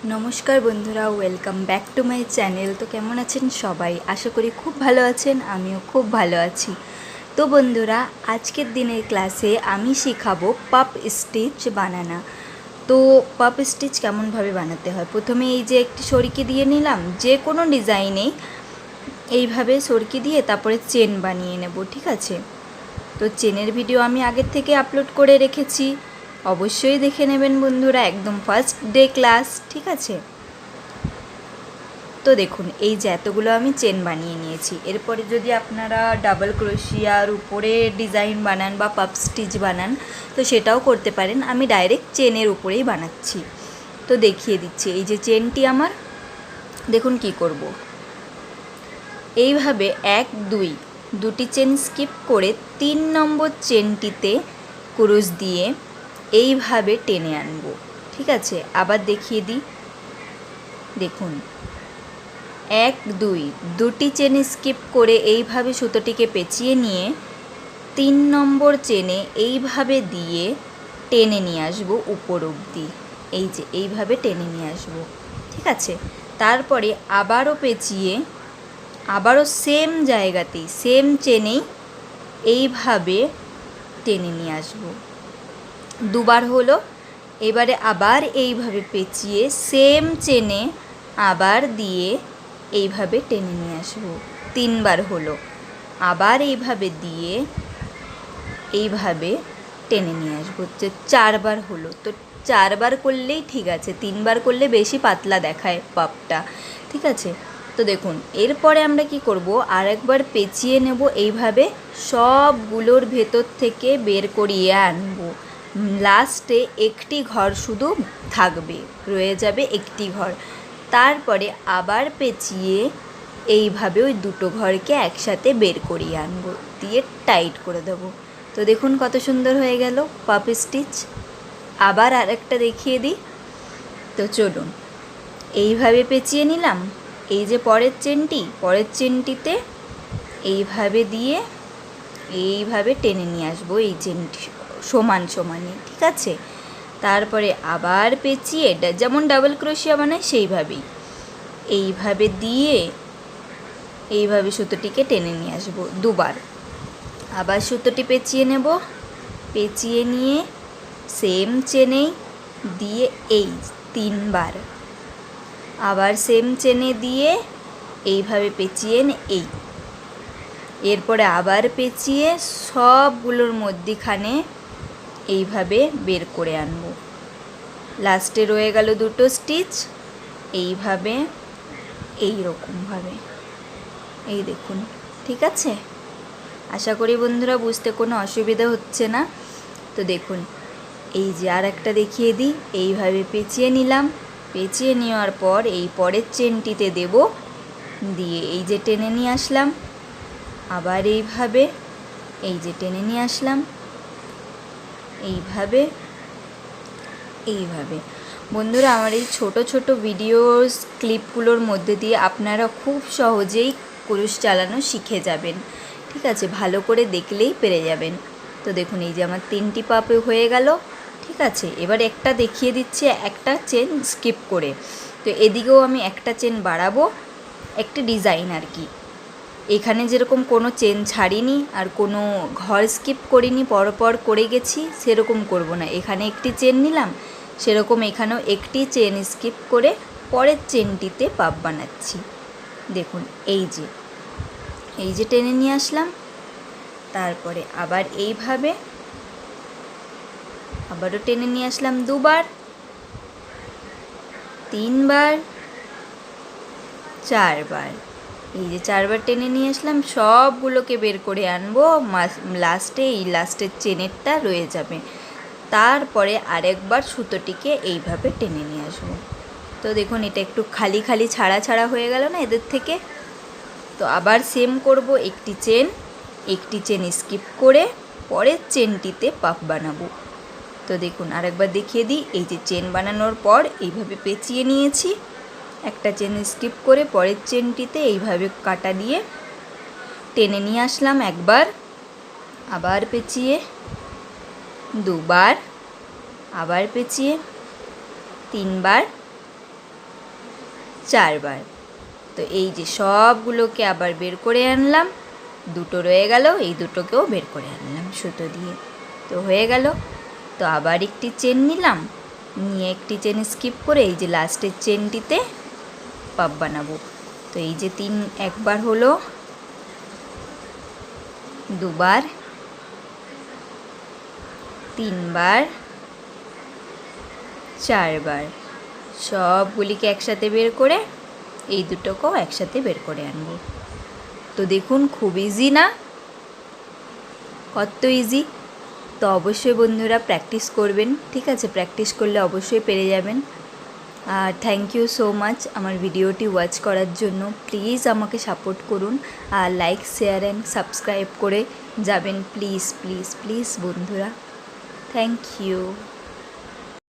नमस्कार बंधुरा welcome back to my channel. तो केमन आছেন सबाई? आशा करी खूब भालो आছেন, आमिও खूब भालो आছি। तो बंधुरा आजकेर दिनेर क्लासे आमी शिखाबो पफ स्टिच बानाना। तो पफ स्टिच केमन भावे बानाते हय, प्रथमे এই যে একটি সরকি দিয়ে নিলাম, যে কোনো ডিজাইনেই এইভাবে সরকি দিয়ে তারপরে চেন বানিয়ে নেব। ঠিক আছে, তো চেনের ভিডিও আমি আগের থেকে আপলোড করে রেখেছি, অবশ্যই দেখে নেবেন বন্ধুরা, একদম ফার্স্ট ডে ক্লাস। ঠিক আছে, তো দেখুন এই যে এতগুলো আমি চেন বানিয়ে নিয়েছি। এরপরে যদি আপনারা ডাবল ক্রোশিয়ার উপরে ডিজাইন বানান বা পাফ স্টিচ বানান তো সেটাও করতে পারেন, আমি ডাইরেক্ট চেনের উপরেই বানাচ্ছি। তো দেখিয়ে দিচ্ছি, এই যে চেনটি আমার, দেখুন কি করব। এইভাবে দুটি চেন স্কিপ করে 3 নম্বর চেনটিতে ক্রোশ দিয়ে এইভাবে টেনে আনব। ঠিক আছে, আবার দেখিয়ে দিই, দেখুন 2 চেন স্কিপ করে এইভাবে সুতোটিকে পেঁচিয়ে নিয়ে 3 নম্বর চেনে এইভাবে দিয়ে টেনে নিয়ে আসবো উপর অবধি। এই যে এইভাবে টেনে নিয়ে আসবো। ঠিক আছে, তারপরে আবারও পেঁচিয়ে আবারও সেম জায়গাতেই সেম চেনেই এইভাবে টেনে নিয়ে আসবো। দুবার হলো, এবারে আবার এইভাবে পেঁচিয়ে সেম চেনে আবার দিয়ে এইভাবে টেনে নিয়ে আসবো। 3বার হলো, আবার এইভাবে দিয়ে এইভাবে টেনে নিয়ে আসবো। 4বার হলো, তো 4বার করলেই ঠিক আছে, 3বার করলে বেশি পাতলা দেখায় পাপটা। ঠিক আছে, তো দেখুন এরপরে আমরা কি করব, আরেকবার পেঁচিয়ে নেব, এইভাবে সবগুলোর ভেতর থেকে বের করিয়ে আনবো। লাস্টে একটি ঘর শুধু থাকবে, রয়ে যাবে একটি ঘর। তারপরে আবার পেঁচিয়ে এইভাবে ওই দুটো ঘরকে একসাথে বের করিয়ে আনবো, দিয়ে টাইট করে দেবো। তো দেখুন কত সুন্দর হয়ে গেল পাফ স্টিচ। আবার আরেকটা দেখিয়ে দিই। তো চলুন, এইভাবে পেঁচিয়ে নিলাম, এই যে পরের চেনটিতে এইভাবে দিয়ে এইভাবে টেনে নিয়ে আসবো এই চেনটি সমানে। ঠিক আছে, তারপরে আবার পেঁচিয়ে যেমন ডাবল ক্রোশিয়া বানায় সেইভাবেই এইভাবে দিয়ে এইভাবে সুতোটিকে টেনে নিয়ে আসবো 2বার। আবার সুতোটি পেঁচিয়ে নেব, পেঁচিয়ে নিয়ে সেম চেনেই দিয়ে এই 3বার, আবার সেম চেনে দিয়ে এইভাবে পেঁচিয়ে এরপরে আবার পেঁচিয়ে সবগুলোর মধ্যিখানে এইভাবে বের করে আনব। লাস্টে রয়ে গেল 2টো স্টিচ, এইভাবে এইরকমভাবে, এই দেখুন। ঠিক আছে, আশা করি বন্ধুরা বুঝতে কোনো অসুবিধা হচ্ছে না। তো দেখুন এই যে আর একটা দেখিয়ে দিই, এইভাবে পেঁচিয়ে নিলাম, পেঁচিয়ে নেওয়ার পর এই পরের চেনটিতে দেব, দিয়ে এই যে টেনে নিয়ে আসলাম, আবার এইভাবে এই যে টেনে নিয়ে আসলাম, এইভাবে বন্ধুরা আমার এই ছোট ছোট ভিডিওস ক্লিপগুলোর মধ্যে দিয়ে আপনারা খুব সহজেই কুরুশ চালানো শিখে যাবেন। ঠিক আছে, ভালো করে দেখলেই পেরে যাবেন। তো দেখুন এই যে আমার 3টি পাপে হয়ে গেল। ঠিক আছে, এবার একটা দেখিয়ে দিচ্ছি একটা চেন স্কিপ করে। তো এদিকেও আমি একটা চেন বাড়াবো, একটা ডিজাইন আর কি। এখানে যেরকম কোনো চেন ছাড়িনি আর কোনো ঘর স্কিপ করিনি, পরপর করে গেছি, সেরকম করব না। এখানে একটি চেন নিলাম, সেরকম এখানেও একটি চেন স্কিপ করে পরের চেনটিতে পাপ বানাচ্ছি। দেখুন এই যে টেনে নিয়ে আসলাম, তারপরে আবার এইভাবে আবারও টেনে নিয়ে আসলাম 2বার, 3বার, 4বার। এই যে 4বার টেনে নিয়ে আসলাম, সবগুলোকে বের করে আনবো, লাস্টে এই লাস্টের চেনেরটা রয়ে যাবে। তারপরে আরেকবার সুতোটিকে এইভাবে টেনে নিয়ে আসবো। তো দেখুন এটা একটু খালি ছাড়া হয়ে গেল না এদের থেকে। তো আবার সেম করব, একটি চেন স্কিপ করে পরের চেনটিতে পাফ বানাবো। তো দেখুন আরেকবার দেখিয়ে দিই, এই যে চেন বানানোর পর এইভাবে পেঁচিয়ে নিয়েছি, একটা চেন স্কিপ করে পরের চেনটিতে এইভাবে কাটা দিয়ে টেনে নিয়ে আসলাম একবার, আবার পেঁচিয়ে 2বার, আবার পেঁচিয়ে 3বার, 4বার। তো এই যে সবগুলোকে আবার বের করে আনলাম, 2টো রয়ে গেল, এই 2টোকেও বের করে আনলাম সুতো দিয়ে। তো হয়ে গেল। তো আবার একটি চেন নিলাম, নিয়ে একটি চেন স্কিপ করে এই যে লাস্টের চেনটিতে পাপ বানাবো। তো এই যে একবার হলো, 2বার, 3বার, 4বার। সবগুলিকে একসাথে বের করে এই 2টোকেও একসাথে বের করে আনবো। তো দেখুন খুব ইজি না, কত ইজি। তো অবশ্যই বন্ধুরা প্র্যাকটিস করবেন, ঠিক আছে? প্র্যাকটিস করলে অবশ্যই পেরে যাবেন। আর থ্যাংক ইউ সো মাচ আমার ভিডিওটি ওয়াচ করার জন্য। প্লিজ আমাকে সাপোর্ট করুন, আর লাইক, শেয়ার অ্যান্ড সাবস্ক্রাইব করে যাবেন প্লিজ প্লিজ প্লিজ বন্ধুরা। Thank you.